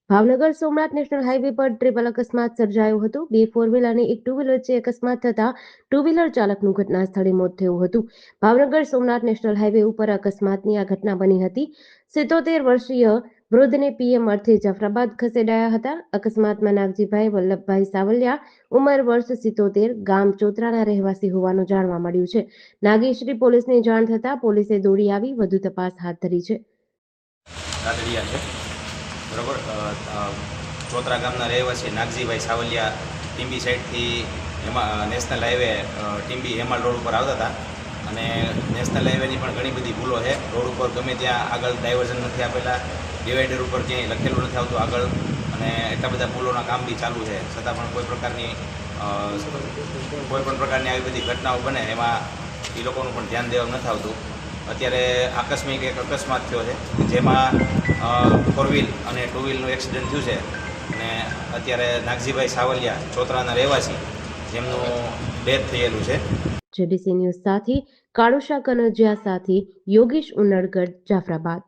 Bhavnagar Somnath national highway પર triple અકસ્માત સર્જાયો હતો। બે ફોર વ્હીલર અને એક ટુ વ્હીલર વચ્ચે અકસ્માત થતા ટુ વ્હીલર ચાલકનું ઘટના સ્થળે મોત થયું હતું। ભાવનગર સોમનાથ નેશનલ હાઈવે ઉપર અકસ્માતની આ ઘટના બની હતી। 77 વર્ષીય વૃદ્ધને પીએમ અર્થે જાફરાબાદ ખસેડાયા હતા। અકસ્માતમાં નાગજીભાઈ વલ્લભભાઈ સાવલિયા ઉંમર વર્ષ 77 ગામ ચોતરાના રહેવાસી હોવાનું જાણવા મળ્યું છે। નાગેશ્રી પોલીસને જાણ થતાં પોલીસે દોડી આવી વધુ તપાસ હાથ ધરી છે। બરાબર ચોતરા ગામના રહેવાસી નાગજીભાઈ સાવલિયા ટીંબી સાઈડથી national highway Timbi Hemal road ઉપર આવતા હતા અને નેશનલ હાઈવેની પણ ઘણી બધી ભૂલો છે। રોડ ઉપર ગમે ત્યાં આગળ ડાયવર્ઝન નથી આપેલા, ડિવાઈડર ઉપર ક્યાંય લખેલું નથી આવતું આગળ, અને એટલા બધા પુલોના કામ બી ચાલુ છે છતાં પણ કોઈ પણ પ્રકારની આવી બધી ઘટનાઓ બને એમાં એ લોકોનું પણ ધ્યાન દેવામાં નથી આવતું। અત્યારે આકસ્મિક એક અકસ્માત થયો છે જેમાં ફોર વ્હીલ અને ટુ વ્હીલનું એક્સિડન્ટ થયું છે અને અત્યારે નાગજીભાઈ સાવલિયા ચોતરાના રહેવાસી જેમનું ડેથ થયેલું છે। જેડીસી ન્યૂઝ સાથે કાળુશા કનોજિયા સાથે યોગેશ ઉનડગઢ, જાફરાબાદ।